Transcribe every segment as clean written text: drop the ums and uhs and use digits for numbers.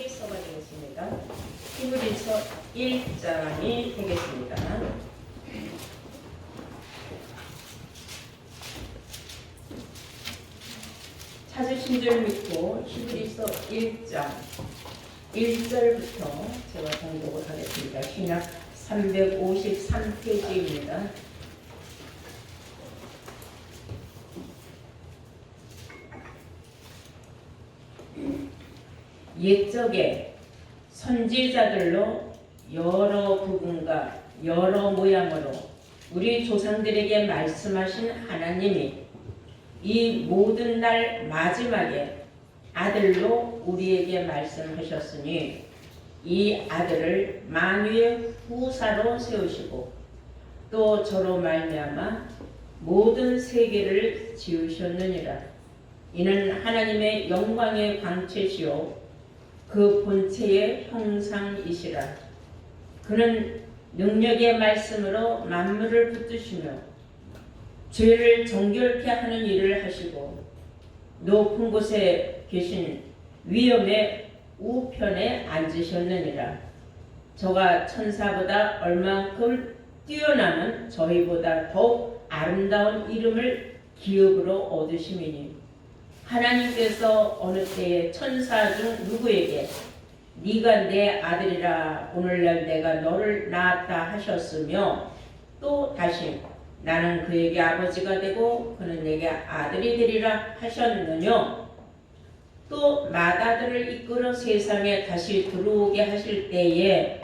서가 되겠습니다. 히브리서 1장이 되겠습니다. 찾으신 줄 믿고 히브리서 1장 1절부터 제가 공독을 하겠습니다. 신약 353페이지입니다. 옛적에 선지자들로 여러 부분과 여러 모양으로 우리 조상들에게 말씀하신 하나님이 이 모든 날 마지막에 아들로 우리에게 말씀하셨으니 이 아들을 만유의 후사로 세우시고 또 저로 말미암아 모든 세계를 지으셨느니라. 이는 하나님의 영광의 광채시요 그 본체의 형상이시라. 그는 능력의 말씀으로 만물을 붙드시며 죄를 정결케 하는 일을 하시고 높은 곳에 계신 위엄의 우편에 앉으셨느니라. 저가 천사보다 얼만큼 뛰어남은 저희보다 더욱 아름다운 이름을 기업으로 얻으심이니 하나님께서 어느 때에 천사 중 누구에게 네가 내 아들이라 오늘날 내가 너를 낳았다 하셨으며 또 다시 나는 그에게 아버지가 되고 그는 내게 아들이 되리라 하셨느뇨. 또 맏아들을 이끌어 세상에 다시 들어오게 하실 때에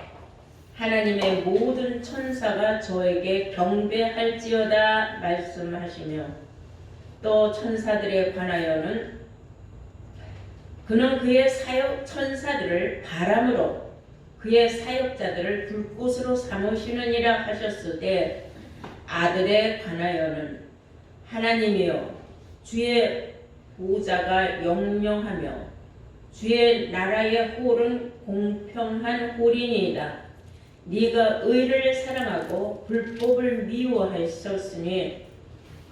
하나님의 모든 천사가 저에게 경배할지어다 말씀하시며 또 천사들에 관하여는 그는 그의 사역 천사들을 바람으로 그의 사역자들을 불꽃으로 삼으시느니라 하셨으되 아들에 관하여는 하나님이여 주의 보좌가 영영하며 주의 나라의 홀은 공평한 홀이니이다. 네가 의를 사랑하고 불법을 미워하셨으니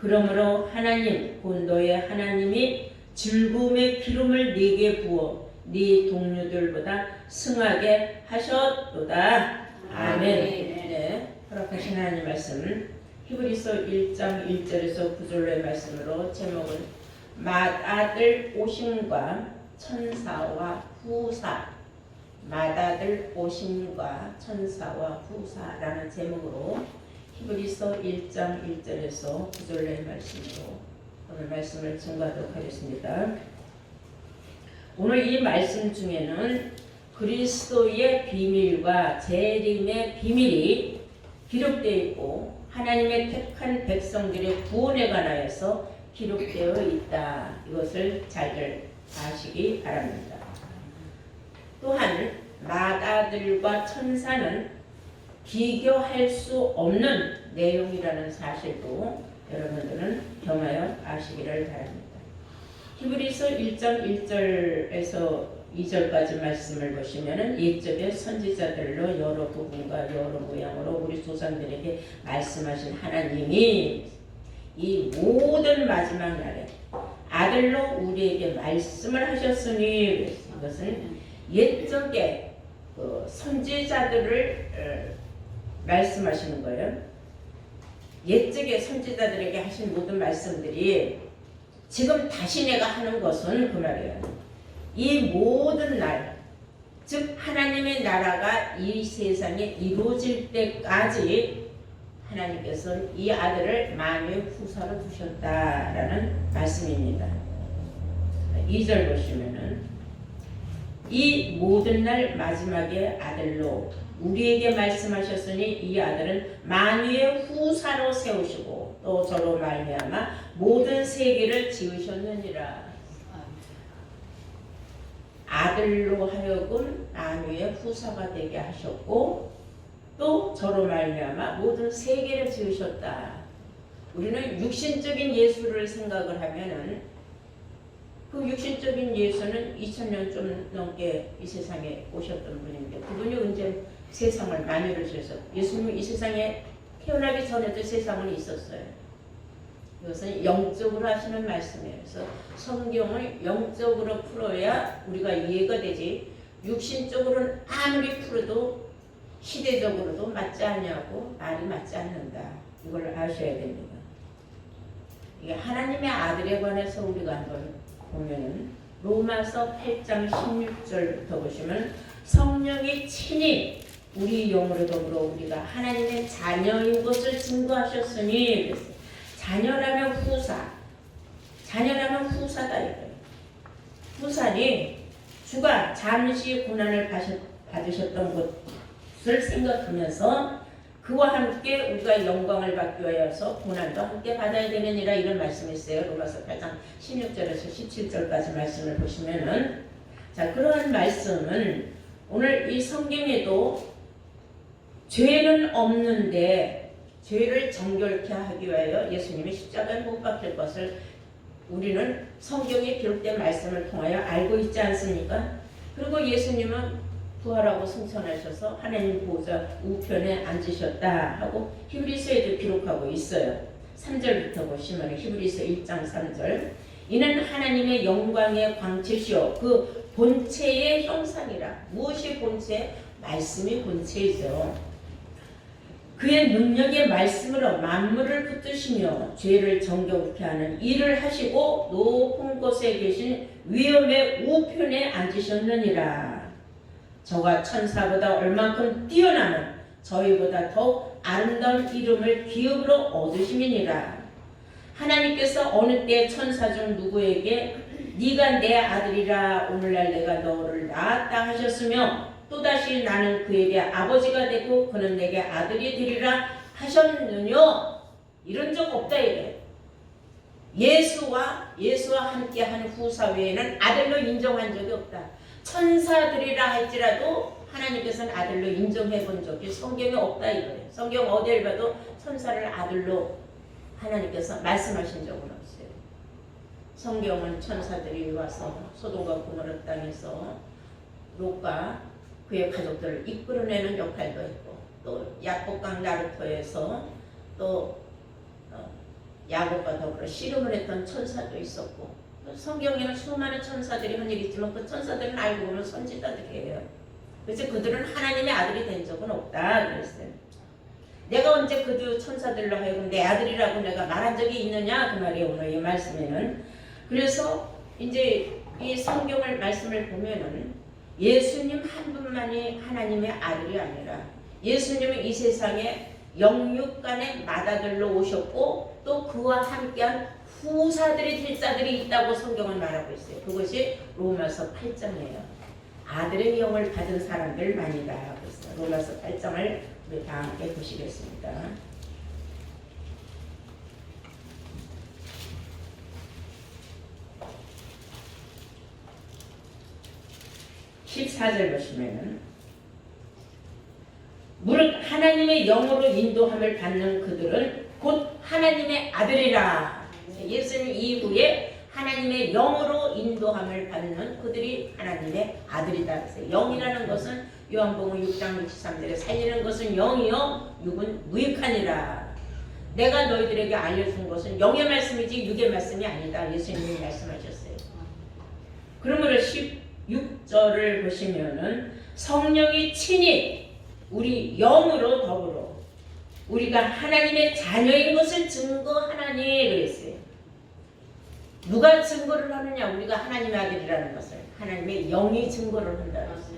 그러므로 하나님 곧 너의 하나님이 즐거움의 기름을 네게 부어 네 동료들보다 승하게 하셨도다. 아멘. 네, 허락하신 하나님 말씀 히브리서 1장 1절에서 9절의 말씀으로 제목은 맏아들 오심과 천사와 후사, 맏아들 오심과 천사와 후사라는 제목으로 히브리서 1장 1절에서 9절의 말씀으로 오늘 말씀을 증거하도록 하겠습니다. 오늘 이 말씀 중에는 그리스도의 비밀과 재림의 비밀이 기록되어 있고 하나님의 택한 백성들의 구원에 관하여서 기록되어 있다. 이것을 잘들 아시기 바랍니다. 또한 맏아들과 천사는 비교할 수 없는 내용이라는 사실도 여러분들은 경하여 아시기를 바랍니다. 히브리서 1장 1절에서 2절까지 말씀을 보시면은 옛적에 선지자들로 여러 부분과 여러 모양으로 우리 조상들에게 말씀하신 하나님이 이 모든 마지막 날에 아들로 우리에게 말씀을 하셨으니 이것은 옛적에 선지자들을 말씀하시는 거예요. 옛적에 선지자들에게 하신 모든 말씀들이 지금 다시 내가 하는 것은 그 말이에요. 이 모든 날, 즉 하나님의 나라가 이 세상에 이루어질 때까지 하나님께서는 이 아들을 만유의 후사로 두셨다라는 말씀입니다. 2절 보시면은 이 모든 날 마지막에 아들로 우리에게 말씀하셨으니 이 아들은 만유의 후사로 세우시고 또 저로 말미암아 모든 세계를 지으셨느니라. 아들로 하여금 만유의 후사가 되게 하셨고 또 저로 말미암아 모든 세계를 지으셨다. 우리는 육신적인 예수를 생각을 하면은 그 육신적인 예수는 2000년 좀 넘게 이 세상에 오셨던 분인데 그분이 언제 세상을 만유를 지어서 예수님이 이 세상에 태어나기 전에도 세상은 있었어요. 이것은 영적으로 하시는 말씀이에요. 그래서 성경을 영적으로 풀어야 우리가 이해가 되지 육신적으로는 아무리 풀어도 시대적으로도 맞지 않냐고 말이 맞지 않는다. 이걸 아셔야 됩니다. 이게 하나님의 아들에 관해서 우리가 한번 보면은 로마서 8장 16절부터 보시면 성령이 친히 우리 영으로 더불어 우리가 하나님의 자녀인 것을 증거하셨으니 그랬어요. 자녀라면 후사, 자녀라면 후사다 이거예요. 후사니 주가 잠시 고난을 받으셨던 것을 생각하면서 그와 함께 우리가 영광을 받기 위하여서 고난도 함께 받아야 되느니라 이런 말씀이 있어요. 로마서 8장 16절에서 17절까지 말씀을 보시면은 자 그러한 말씀은 오늘 이 성경에도 죄는 없는데 죄를 정결케 하기 위하여 예수님이 십자가에 못 박힐 것을 우리는 성경에 기록된 말씀을 통하여 알고 있지 않습니까? 그리고 예수님은 부활하고 승천하셔서 하나님 보좌 우편에 앉으셨다 하고 히브리서에도 기록하고 있어요. 3절부터 보시면 히브리서 1장 3절 이는 하나님의 영광의 광채시요 그 본체의 형상이라. 무엇이 본체? 말씀이 본체이죠. 그의 능력의 말씀으로 만물을 붙드시며 죄를 정결케 하는 일을 하시고 높은 곳에 계신 위엄의 우편에 앉으셨느니라. 저가 천사보다 얼만큼 뛰어나는 저희보다 더욱 아름다운 이름을 기업으로 얻으심이니라. 하나님께서 어느 때 천사 중 누구에게 네가 내 아들이라 오늘날 내가 너를 낳았다 하셨으며 또다시 나는 그에게 아버지가 되고 그는 내게 아들이 되리라 하셨느냐? 이런 적 없다 이래. 예수와 함께한 후사 외에는 아들로 인정한 적이 없다. 천사들이라 할지라도 하나님께서는 아들로 인정해 본 적이 성경에 없다 이거예요. 성경 어디를 봐도 천사를 아들로 하나님께서 말씀하신 적은 없어요. 성경은 천사들이 와서 소돔과 고모라 땅에서 롯과 그의 가족들을 이끌어내는 역할도 했고 또 야복강 나루터에서 또 야곱과 더불어 씨름을 했던 천사도 있었고 성경에는 수많은 천사들이 한 일이 있지만 그 천사들은 알고 보면 선지자들이에요. 그래서 그들은 하나님의 아들이 된 적은 없다 그랬어요. 내가 언제 그들 천사들로 하여금 내 아들이라고 내가 말한 적이 있느냐 그 말이에요. 오늘 이 말씀에는. 그래서 이제 이 성경을 말씀을 보면은 예수님 한 분만이 하나님의 아들이 아니라 예수님은 이 세상에 영육간의 맏아들로 오셨고 또 그와 함께한 후사들이 될 자들이 있다고 성경은 말하고 있어요. 그것이 로마서 8장이에요. 아들의 영을 받은 사람들 많이다 하고 있어요. 로마서 8장을 우리 다 함께 보시겠습니다. 14절 보시면은 무릇 하나님의 영으로 인도함을 받는 그들은 곧 하나님의 아들이라. 예수님 이후에 하나님의 영으로 인도함을 받는 그들이 하나님의 아들이다. 영이라는 것은 요한복음 6장 63절에 살리는 것은 영이요 육은 무익하니라. 내가 너희들에게 알려준 것은 영의 말씀이지 육의 말씀이 아니다. 예수님이 말씀하셨어요. 그러므로 16절을 보시면은 성령이 친히 우리 영으로 더불어 우리가 하나님의 자녀인 것을 증거하나니 그랬어요. 누가 증거를 하느냐? 우리가 하나님의 아들이라는 것을 하나님의 영이 증거를 한다는 것을.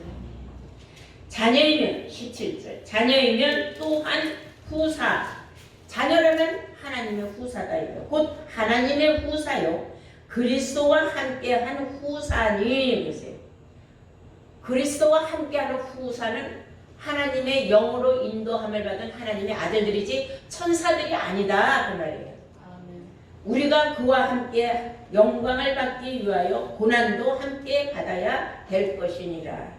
자녀이면 17절 자녀이면 또한 후사. 자녀라면 하나님의 후사다 이거. 곧 하나님의 후사요 그리스도와 함께한 후사니 그랬어요. 그리스도와 함께하는 후사는 하나님의 영으로 인도함을 받은 하나님의 아들들이지 천사들이 아니다 그 말이에요. 우리가 그와 함께 영광을 받기 위하여 고난도 함께 받아야 될 것이니라.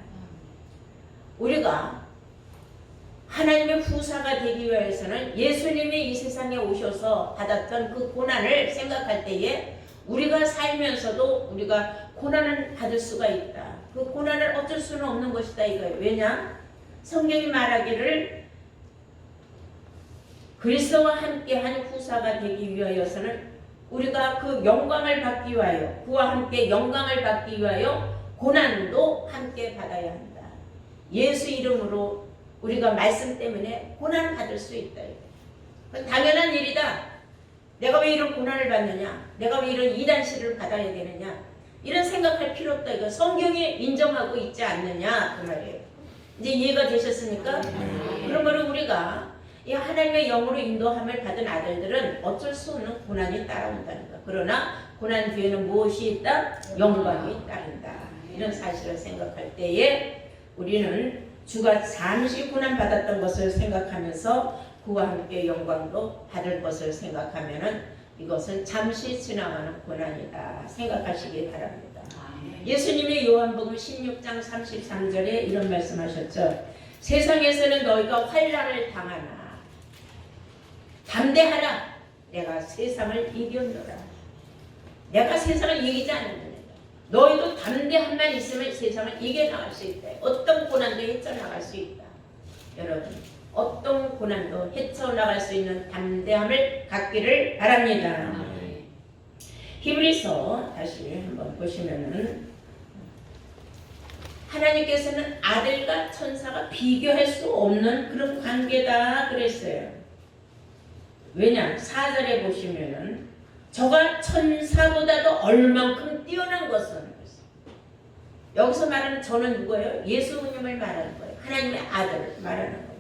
우리가 하나님의 후사가 되기 위해서는 예수님이 이 세상에 오셔서 받았던 그 고난을 생각할 때에 우리가 살면서도 우리가 고난을 받을 수가 있다. 그 고난을 어쩔 수는 없는 것이다 이거예요. 왜냐? 성경이 말하기를 그리스도와 함께한 후사가 되기 위하여서는 우리가 그 영광을 받기 위하여 그와 함께 영광을 받기 위하여 고난도 함께 받아야 한다. 예수 이름으로 우리가 말씀 때문에 고난을 받을 수 있다. 당연한 일이다. 내가 왜 이런 고난을 받느냐? 내가 왜 이런 이단시를 받아야 되느냐? 이런 생각할 필요 없다. 이거 성경이 인정하고 있지 않느냐 그 말이에요. 이제 이해가 되셨습니까? 그러므로 우리가 이 하나님의 영으로 인도함을 받은 아들들은 어쩔 수 없는 고난이 따라온다는 것. 그러나 고난 뒤에는 무엇이 있다? 영광이 따른다. 이런 사실을 생각할 때에 우리는 주가 잠시 고난 받았던 것을 생각하면서 그와 함께 영광도 받을 것을 생각하면은 이것은 잠시 지나가는 고난이다 생각하시기 바랍니다. 예수님이 요한복음 16장 33절에 이런 말씀하셨죠. 세상에서는 너희가 환난을 당하나 담대하라. 내가 세상을 이겼노라. 내가 세상을 이기지 않는다. 너희도 담대함만 있으면 세상을 이겨나갈 수 있다. 어떤 고난도 헤쳐나갈 수 있다. 여러분 어떤 고난도 헤쳐나갈 수 있는 담대함을 갖기를 바랍니다. 히브리서 다시 한번 보시면은 하나님께서는 아들과 천사가 비교할 수 없는 그런 관계다 그랬어요. 왜냐? 4절에 보시면은 저가 천사보다도 얼만큼 뛰어난 것은 여기서 말하는 저는 누구예요? 예수님을 말하는 거예요. 하나님의 아들을 말하는 거예요.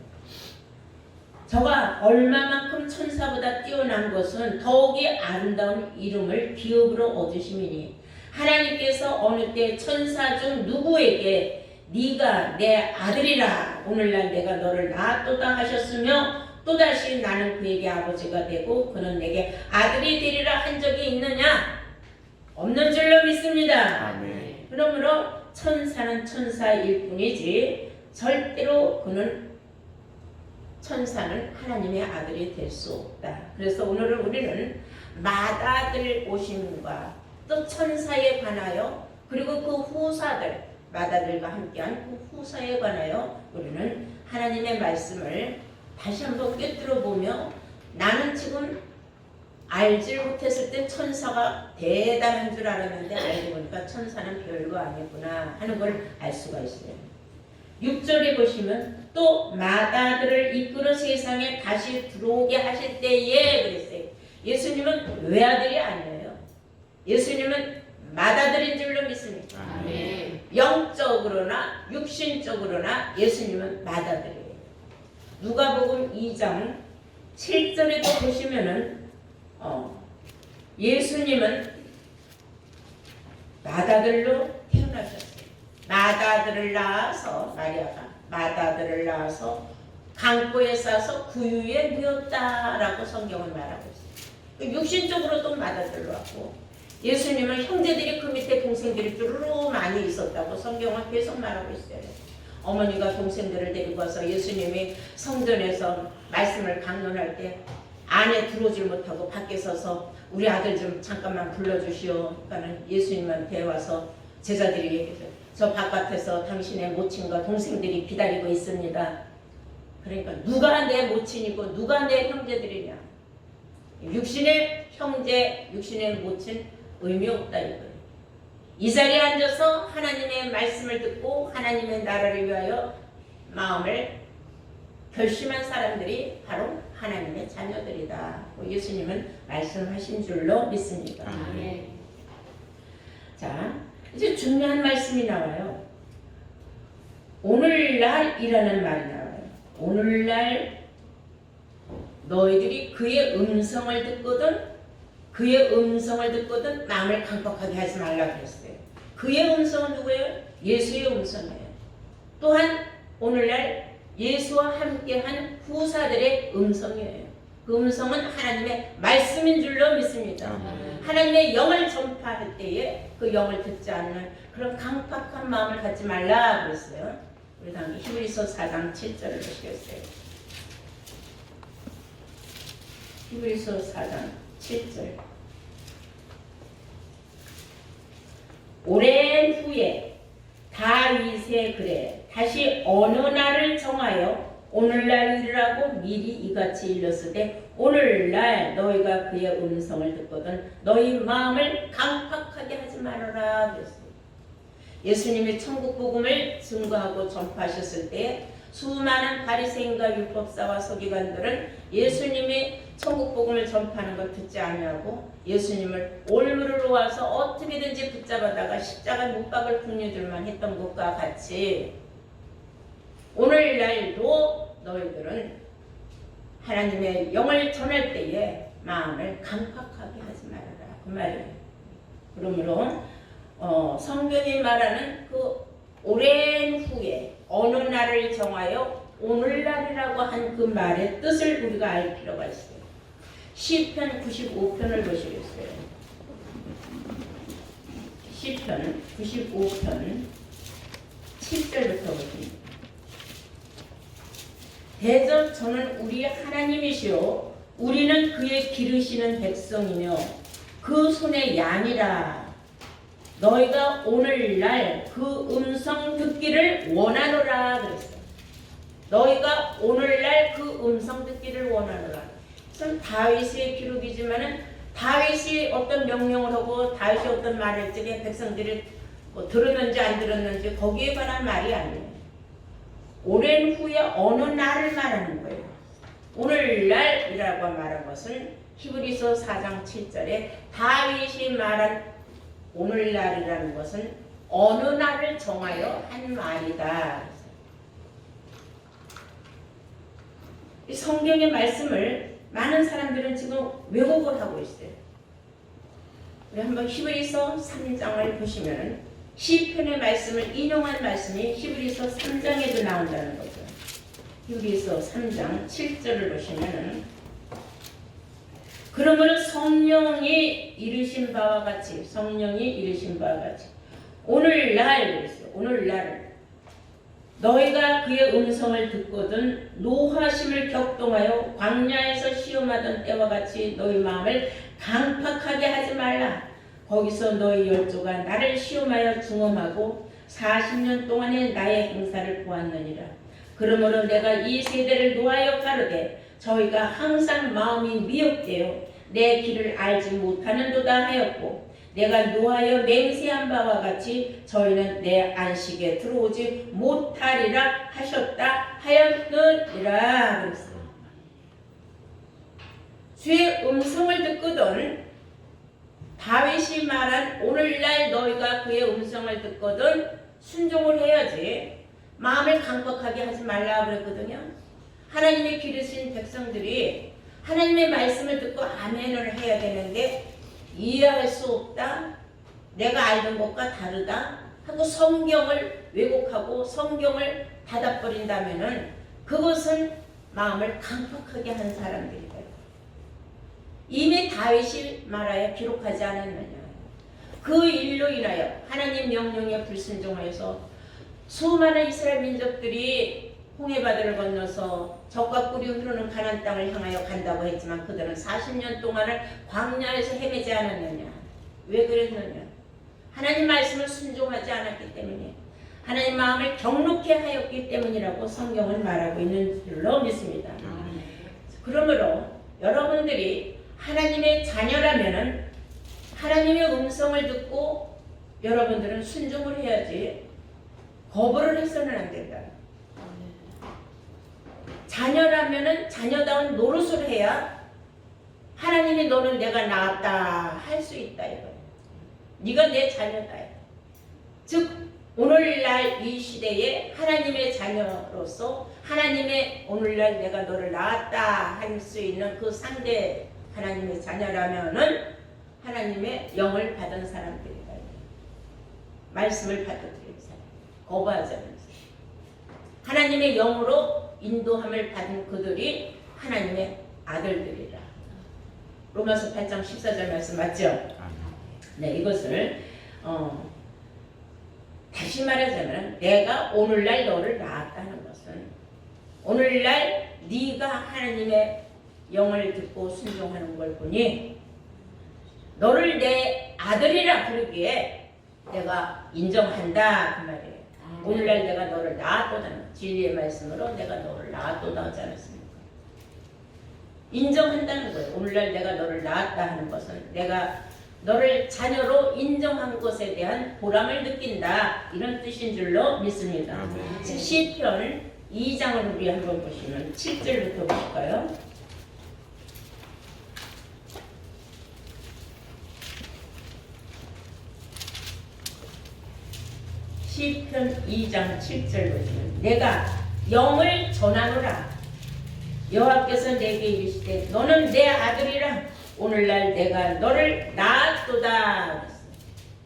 저가 얼마만큼 천사보다 뛰어난 것은 더욱이 아름다운 이름을 기업으로 얻으심이니 하나님께서 어느 때 천사 중 누구에게 네가 내 아들이라 오늘날 내가 너를 낳았도다 하셨으며 또다시 나는 그에게 아버지가 되고 그는 내게 아들이 되리라 한 적이 있느냐? 없는 줄로 믿습니다. 아멘. 그러므로 천사는 천사일 뿐이지 절대로 천사는 하나님의 아들이 될 수 없다. 그래서 오늘은 우리는 맏아들 오심과 또 천사에 관하여 그리고 그 후사들 맏아들과 함께한 그 후사에 관하여 우리는 하나님의 말씀을 다시 한번 꿰뚫어 보며 나는 지금 알지 못했을 때 천사가 대단한 줄 알았는데 알고 보니까 천사는 별거 아니구나 하는 걸 알 수가 있어요. 6절에 보시면 또 맏아들을 이끌어 세상에 다시 들어오게 하실 때에 그랬어요. 예수님은 외아들이 아니에요. 예수님은 맏아들인 줄로 믿습니다. 아멘. 영적으로나 육신적으로나 예수님은 맏아들이에요. 누가복음 2장 7절에도 보시면은 예수님은 맏아들로 태어나셨어요. 맏아들을 낳아서 마리아가 맏아들을 낳아서 강보에 싸서 구유에 누웠다라고 성경은 말하고 있어요. 육신적으로도 맏아들로 왔고 예수님은 형제들이 그 밑에 동생들이 쭈루루 많이 있었다고 성경은 계속 말하고 있어요. 어머니가 동생들을 데리고 와서 예수님이 성전에서 말씀을 강론할 때 안에 들어오질 못하고 밖에 서서 우리 아들 좀 잠깐만 불러주시오. 그러니까 예수님한테 와서 제자들이 얘기해요. 저 바깥에서 당신의 모친과 동생들이 기다리고 있습니다. 그러니까 누가 내 모친이고 누가 내 형제들이냐. 육신의 형제, 육신의 모친 의미 없다 이거예요. 이 자리에 앉아서 하나님의 말씀을 듣고 하나님의 나라를 위하여 마음을 결심한 사람들이 바로 하나님의 자녀들이다. 예수님은 말씀하신 줄로 믿습니다. 아멘. 자, 이제 중요한 말씀이 나와요. 오늘날이라는 말이 나와요. 오늘날 너희들이 그의 음성을 듣거든 마음을 강팍하게 하지 말라 그랬어요. 그의 음성은 누구예요? 예수의 음성이에요. 또한 오늘날 예수와 함께한 후사들의 음성이에요. 그 음성은 하나님의 말씀인 줄로 믿습니다. 하나님의 영을 전파할 때에 그 영을 듣지 않는 그런 강팍한 마음을 갖지 말라 그랬어요. 우리 다음에 히브리서 4장 7절을 보시겠어요. 히브리서 4장 7절. 오랜 후에 다윗의 글에 다시 어느 날을 정하여 오늘날 이르라고 미리 이같이 일렀으되 오늘날 너희가 그의 음성을 듣거든 너희 마음을 강팍하게 하지 말아라 그랬어요. 예수님이 천국 복음을 증거하고 전파하셨을 때 수많은 바리새인과 율법사와 서기관들은 예수님이 천국 복음을 전파하는 걸 듣지 아니하고 예수님을 올무로 와서 어떻게든지 붙잡아다가 십자가 못 박을 궁리들만 했던 것과 같이 오늘날도 너희들은 하나님의 영을 전할 때에 마음을 강팍하게 하지 말아라 그 말이에요. 그러므로 성경이 말하는 그 오랜 후에 어느 날을 정하여 오늘날이라고 한 그 말의 뜻을 우리가 알 필요가 있어요. 시편 95편을 보시겠어요. 시편 95편 7절부터 보십니다. 대저 저는 우리 하나님이시요 우리는 그의 기르시는 백성이며 그 손의 양이라. 너희가 오늘날 그 음성 듣기를 원하노라 그랬어요. 너희가 오늘날 그 음성 듣기를 원하노라. 그건 다윗의 기록이지만은 다윗이 어떤 명령을 하고 다윗이 어떤 말을 했지 백성들이 뭐 들었는지 안 들었는지 거기에 관한 말이 아니에요. 오랜 후에 어느 날을 말하는 거예요. 오늘날이라고 말한 것은 히브리서 4장 7절에 다윗이 말한 오늘날이라는 것은 어느 날을 정하여 한 말이다. 이 성경의 말씀을 많은 사람들은 지금 왜곡을 하고 있어요. 우리 한번 히브리서 3장을 보시면 시편의 말씀을 인용한 말씀이 히브리서 3장에도 나온다는 거죠. 히브리서 3장 7절을 보시면 그러므로 성령이 이르신 바와 같이 오늘날 그랬어요. 오늘날 너희가 그의 음성을 듣거든 노하심을 격동하여 광야에서 시험하던 때와 같이 너희 마음을 강팍하게 하지 말라. 거기서 너희 열조가 나를 시험하여 중험하고 40년 동안의 나의 행사를 보았느니라. 그러므로 내가 이 세대를 노하여 가르되 저희가 항상 마음이 미혹되어 내 길을 알지 못하는도다 하였고 내가 노하여 맹세한 바와 같이 저희는 내 안식에 들어오지 못하리라 하셨다 하였느니라 그랬어요. 주의 음성을 듣거든 다윗이 말한 오늘날 너희가 그의 음성을 듣거든 순종을 해야지 마음을 강박하게 하지 말라 그랬거든요. 하나님의 기르신 백성들이 하나님의 말씀을 듣고 아멘을 해야 되는데 이해할 수 없다. 내가 알던 것과 다르다. 하고 성경을 왜곡하고 성경을 닫아버린다면은 그것은 마음을 강팍하게 한 사람들이다. 이미 다윗이 말하여 기록하지 않았느냐. 그 일로 인하여 하나님 명령에 불순종하여서 수많은 이스라엘 민족들이 홍해바다를 건너서 적과 꿀이 흐르는 가나안 땅을 향하여 간다고 했지만 그들은 40년 동안을 광야에서 헤매지 않았느냐. 왜 그랬느냐. 하나님 말씀을 순종하지 않았기 때문에 하나님 마음을 경록케 하였기 때문이라고 성경을 말하고 있는 줄로 믿습니다. 그러므로 여러분들이 하나님의 자녀라면은 하나님의 음성을 듣고 여러분들은 순종을 해야지 거부를 해서는 안 된다. 자녀라면은 자녀다운 노릇을 해야 하나님이 너는 내가 낳았다 할 수 있다 이거예요. 네가 내 자녀다. 즉 오늘날 이 시대에 하나님의 자녀로서 하나님의 오늘날 내가 너를 낳았다 할 수 있는 그 상대 하나님의 자녀라면은 하나님의 영을 받은 사람들이다. 말씀을 받아들인 사람, 거부하지 않는 사람. 하나님의 영으로 인도함을 받은 그들이 하나님의 아들들이라. 로마서 8장 14절 말씀 맞죠? 네, 이것을 다시 말하자면 내가 오늘날 너를 낳았다는 것은 오늘날 네가 하나님의 영을 듣고 순종하는 걸 보니 너를 내 아들이라 부르기에 내가 인정한다 그 말이에요. 오늘날 내가 너를 낳았도다. 진리의 말씀으로 내가 너를 낳았도다 하지 않았습니까? 인정한다는 거예요. 오늘날 내가 너를 낳았다 하는 것은 내가 너를 자녀로 인정한 것에 대한 보람을 느낀다. 이런 뜻인 줄로 믿습니다. 시편 2장을 우리 한번 보시면 7절부터 보실까요? 시편 2장 7절 보시면 내가 영을 전하노라. 여호와께서 내게 이르시되 너는 내 아들이라. 오늘날 내가 너를 낳았도다.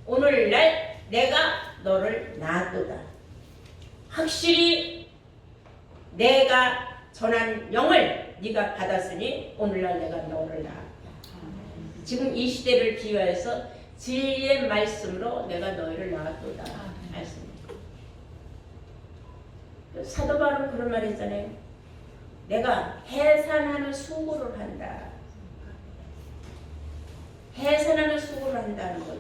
오늘날 내가 너를 낳았도다. 확실히 내가 전한 영을 네가 받았으니 오늘날 내가 너를 낳았다. 지금 이 시대를 비유해서 진리의 말씀으로 내가 너희를 낳았도다. 말씀입니다. 사도 바울은 그런 말 했잖아요. 내가 해산하는 수고를 한다. 해산하는 수고를 한다는 건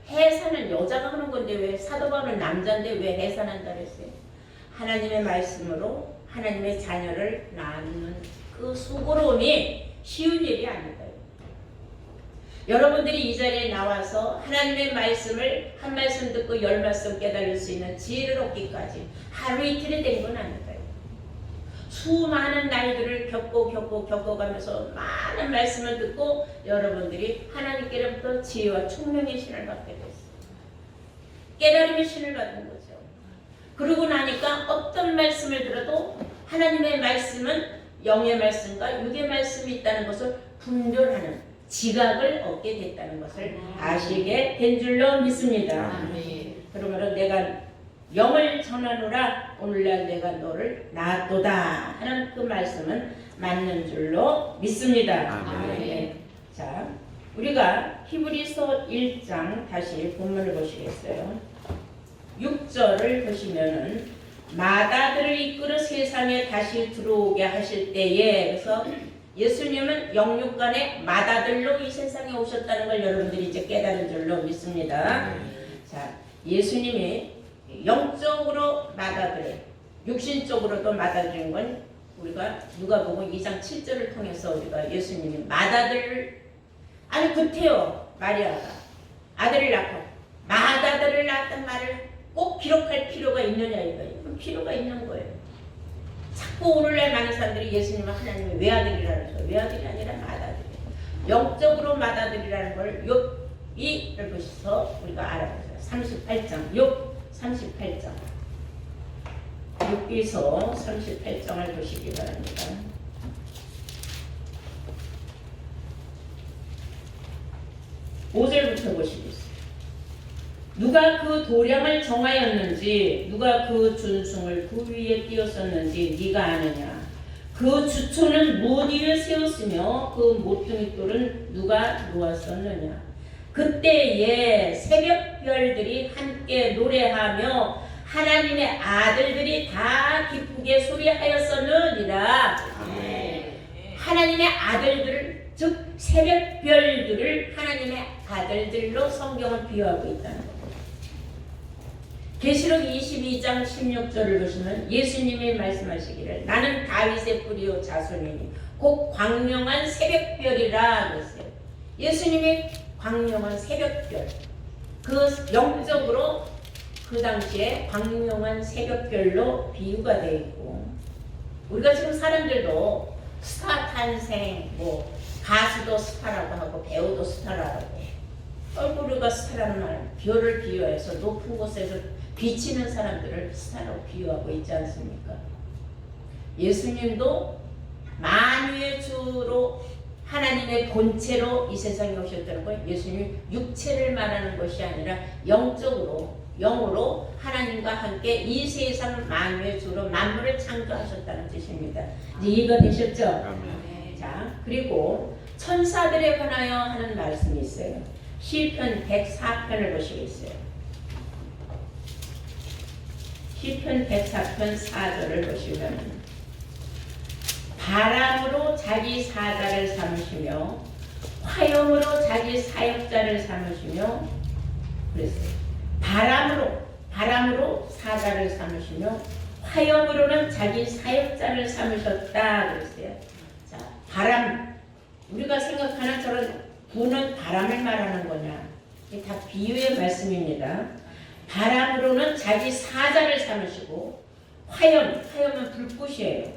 해산은 여자가 하는 건데 왜 사도 바울은 남자인데 왜 해산한다 그랬어요? 하나님의 말씀으로 하나님의 자녀를 낳는 그 수고로움이 쉬운 일이 아니다. 여러분들이 이 자리에 나와서 하나님의 말씀을 한 말씀 듣고 10말씀 깨달을 수 있는 지혜를 얻기까지 하루 이틀이 된 건 아니다. 수많은 날들을 겪어가면서 많은 말씀을 듣고 여러분들이 하나님께로부터 지혜와 총명의 신을 받게 됐어요. 깨달음의 신을 받은 거죠. 그러고 나니까 어떤 말씀을 들어도 하나님의 말씀은 영의 말씀과 육의 말씀이 있다는 것을 분별하는 지각을 얻게 됐다는 것을 아시게 된 줄로 믿습니다. 그러므로 내가 영을 전하노라. 오늘날 내가 너를 낳았도다 하는 그 말씀은 맞는 줄로 믿습니다. 네. 자, 우리가 히브리서 1장 다시 본문을 보시겠어요? 6절을 보시면은 마다들을 이끌어 세상에 다시 들어오게 하실 때에, 그래서 예수님은 영육간의 마다들로 이 세상에 오셨다는 걸 여러분들이 이제 깨달은 줄로 믿습니다. 자, 예수님이 영적으로 마다들, 육신적으로도 마다들인 건 우리가 누가복음 2장 7절을 통해서 우리가 예수님이 마다들, 아니 그때요 마리아가 아들을 낳고 마다들을 낳았단 말을 꼭 기록할 필요가 있느냐 이거예요. 필요가 있는 거예요. 자꾸 오늘날 많은 사람들이 예수님은 하나님의 외아들이라는 거예요. 외아들이 아니라 마다들이에요. 영적으로 마다들이라는 걸 욥기를 보셔서 우리가 알아보세요. 38장 욥 38장 욥기서 38장을 보시기 바랍니다. (5절부터) 보시겠어요. 누가 그 도량을 정하였는지 누가 그 준승을 그 위에 띄웠었는지 네가 아느냐. 그 주초는 문 위에 세웠으며 그 모퉁이 돌은 누가 놓았었느냐. 그때에 새벽별들이 함께 노래하며 하나님의 아들들이 다 기쁘게 소리하였었느니라. 하나님의 아들들을, 즉 새벽별들을 하나님의 아들들로 성경을 비유하고 있다는 겁니다. 계시록 22장 16절을 보시면 예수님이 말씀하시기를 나는 다윗의 뿌리요 자손이니 곧 광명한 새벽별이라 그랬어요. 예수님이 광명한 새벽별, 그 영적으로 그 당시에 광명한 새벽별로 비유가 되어 있고, 우리가 지금 사람들도 스타 탄생, 뭐 가수도 스타라고 하고 배우도 스타라고 얼굴이가 스타라는 말, 별을 비유해서 높은 곳에서 비치는 사람들을 스타로 비유하고 있지 않습니까? 예수님도 만유의 주로 하나님의 본체로 이 세상에 오셨다는 거예요. 예수님 육체를 말하는 것이 아니라 영적으로, 영으로 하나님과 함께 이 세상 만유의 주로 만물을 창조하셨다는 뜻입니다. 이해가 되셨죠? 아멘. 자, 그리고 천사들에 관하여 하는 말씀이 있어요. 시편 104편을 보시겠어요? 시편 104편 4절을 보시면 바람으로 자기 사자를 삼으시며 화염으로 자기 사역자를 삼으시며 그랬어요. 바람으로 사자를 삼으시며 화염으로는 자기 사역자를 삼으셨다 그랬어요. 자, 바람, 우리가 생각하는 저런 부는 바람을 말하는 거냐? 이게 다 비유의 말씀입니다. 바람으로는 자기 사자를 삼으시고 화염은 불꽃이에요.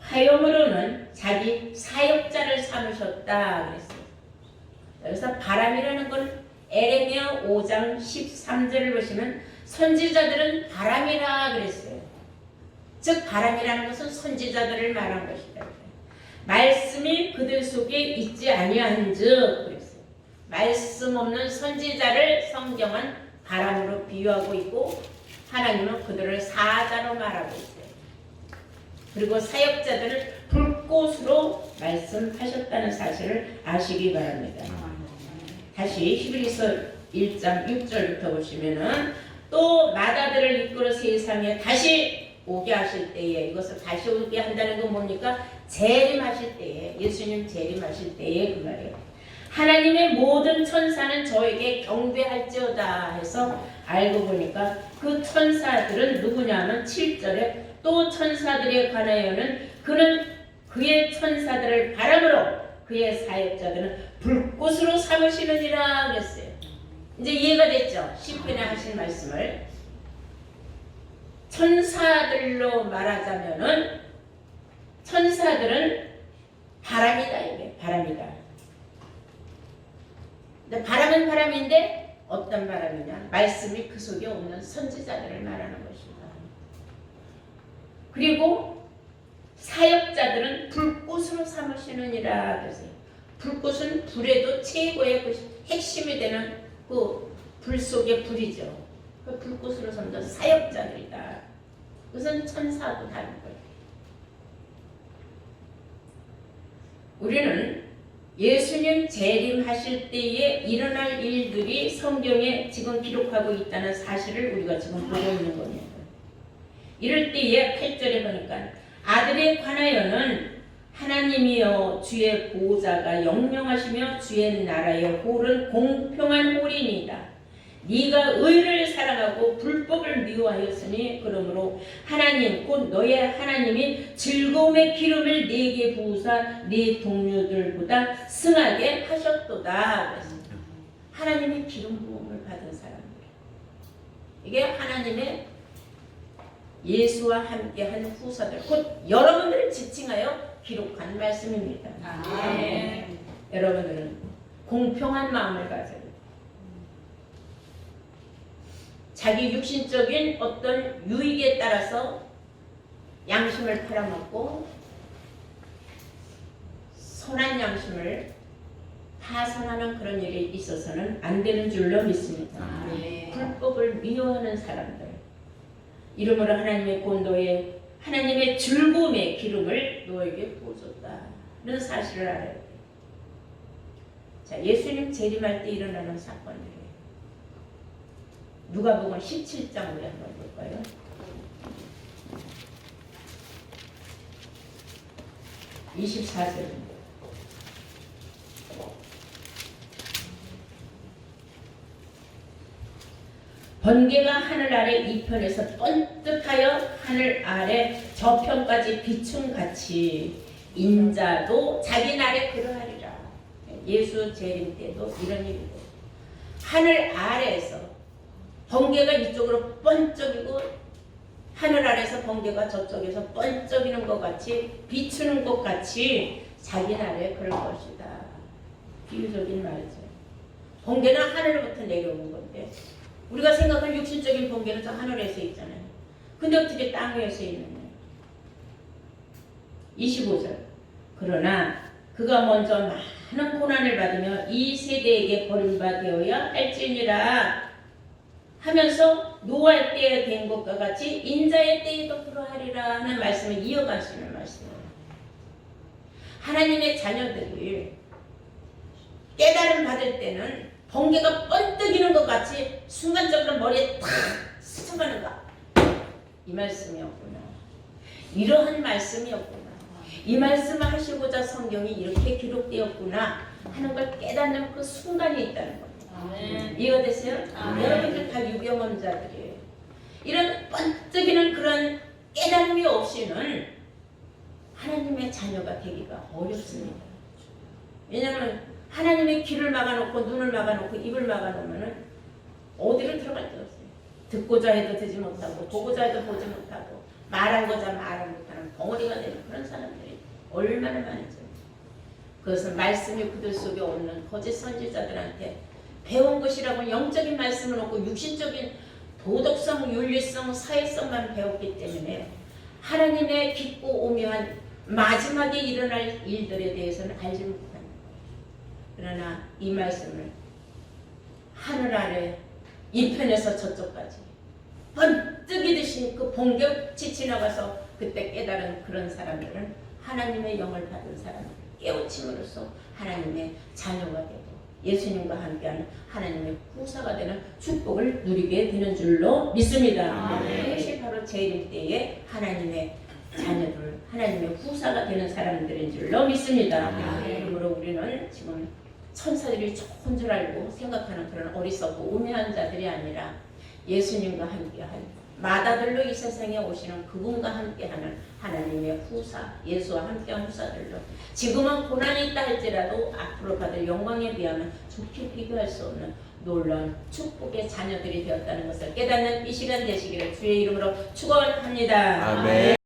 화염으로는 자기 사역자를 삼으셨다 그랬어요. 그래서 바람이라는 건 에레미야 5장 13절을 보시면 선지자들은 바람이라 그랬어요. 즉 바람이라는 것은 선지자들을 말한 것이다. 말씀이 그들 속에 있지 아니한즉 그랬어요. 말씀 없는 선지자를 성경은 바람으로 비유하고 있고 하나님은 그들을 사자로 말하고 있어요. 그리고 사역자들을 불꽃으로 말씀하셨다는 사실을 아시기 바랍니다. 다시 히브리서 1장 6절부터 보시면은 또 마다들을 이끌어 세상에 다시 오게 하실 때에, 이것을 다시 오게 한다는 건 뭡니까? 재림하실 때에, 예수님 재림하실 때에 그 말이에요. 하나님의 모든 천사는 저에게 경배할지어다 해서 알고 보니까 그 천사들은 누구냐면 7절에 또 천사들에 관하여는 그는 그의 천사들을 바람으로 그의 사역자들은 불꽃으로 삼으시느니라 그랬어요. 이제 이해가 됐죠? 시편에 하신 말씀을. 천사들로 말하자면은 천사들은 바람이다, 이게 바람이다. 근데 바람은 바람인데 어떤 바람이냐? 말씀이 그 속에 없는 선지자들을 말하는 것이다. 그리고 사역자들은 불꽃으로 삼으시느니라 그랬어요. 불꽃은 불에도 최고의 그 핵심이 되는 그 불 속의 불이죠. 그 불꽃으로 삼는 사역자들이다. 그것은 천사도 다른 거예요. 우리는 예수님 재림하실 때에 일어날 일들이 성경에 지금 기록하고 있다는 사실을 우리가 지금 보고 있는 겁니다. 이럴 때에 8절에 보니까 아들에 관하여는 하나님이여 주의 보호자가 영영하시며 주의 나라의 홀은 공평한 홀이니이다. 네가 의를 사랑하고 불법을 미워하였으니 그러므로 하나님 곧 너의 하나님이 즐거움의 기름을 네게 부으사 네 동료들보다 승하게 하셨도다. 하나님이 기름 부음을 받은 사람들, 이게 하나님의 예수와 함께한 후사들, 곧 여러분들을 지칭하여 기록한 말씀입니다. 네. 여러분들은 공평한 마음을 가져요. 자기 육신적인 어떤 유익에 따라서 양심을 팔아먹고 선한 양심을 파산하는 그런 일이 있어서는 안 되는 줄로 믿습니다. 불법을 미워하는 사람들, 이름으로 하나님의 권도에 하나님의 즐거움의 기름을 너에게 부어줬다는 사실을 알아야 돼요. 자, 예수님 재림할 때 일어나는 사건이에요. 누가복음 17장 우리 한번 볼까요? (24절입니다) 번개가 하늘 아래 이편에서 번뜩하여 하늘 아래 저편까지 비춤같이 인자도 자기 날에 그러하리라. 예수 재림 때도 이런 일이고, 하늘 아래에서 번개가 이쪽으로 번쩍이고 하늘 아래에서 번개가 저쪽에서 번쩍이는 것 같이 비추는 것 같이 자기 날에 그럴 것이다. 비유적인 말이죠. 번개는 하늘로부터 내려오는 건데 우리가 생각하는 육신적인 번개는 저 하늘에서 있잖아요. 근데 어떻게 땅 위에서 있느냐. 25절 그러나 그가 먼저 많은 고난을 받으며 이 세대에게 버림받아야 할지니라 하면서 노아의 때에 된 것과 같이 인자의 때에도 그러하리라 하는 말씀을 이어가시는 말씀이에요. 하나님의 자녀들이 깨달음 받을 때는 번개가 번뜩이는 것 같이 순간적으로 머리에 탁 스쳐가는가, 이 말씀이었구나. 이러한 말씀이었구나. 이 말씀을 하시고자 성경이 이렇게 기록되었구나 하는 걸 깨닫는 그 순간이 있다는 겁니다. 이해가 되세요? 여러분들 다 유경험자들이에요. 이런 번뜩이는 그런 깨달음이 없이는 하나님의 자녀가 되기가 어렵습니다. 왜냐하면 하나님의 귀를 막아놓고 눈을 막아놓고 입을 막아놓으면은 어디를 들어갈 데가 없어요. 듣고자 해도 듣지 못하고 보고자 해도 보지 못하고 말하고자 말을 못하는 덩어리가 되는 그런 사람들이 얼마나 많은지. 그것은 말씀이 그들 속에 없는 거짓 선지자들한테 배운 것이라고 영적인 말씀은 없고 육신적인 도덕성, 윤리성, 사회성만 배웠기 때문에 하나님의 깊고 오묘한 마지막에 일어날 일들에 대해서는 알지 못합니다. 그러나 이 말씀을 하늘 아래 이편에서 저쪽까지 번뜩이듯이 그 번개같이 지나가서 그때 깨달은 그런 사람들은 하나님의 영을 받은 사람들, 깨우침으로써 하나님의 자녀가 되고 예수님과 함께하는 하나님의 후사가 되는 축복을 누리게 되는 줄로 믿습니다. 그것이 바로 재림 때에 하나님의 자녀들, 하나님의 후사가 되는 사람들인 줄로 믿습니다. 그러므로 우리는 지금 천사들이 좋은 줄 알고 생각하는 그런 어리석고 우매한 자들이 아니라 예수님과 함께하는 마다들로 이 세상에 오시는 그분과 함께하는 하나님의 후사, 예수와 함께한 후사들로 지금은 고난이 있다 할지라도 앞으로 받을 영광에 비하면 좋게 비교할 수 없는 놀라운 축복의 자녀들이 되었다는 것을 깨닫는 이 시간 되시기를 주의 이름으로 축원합니다. 아멘.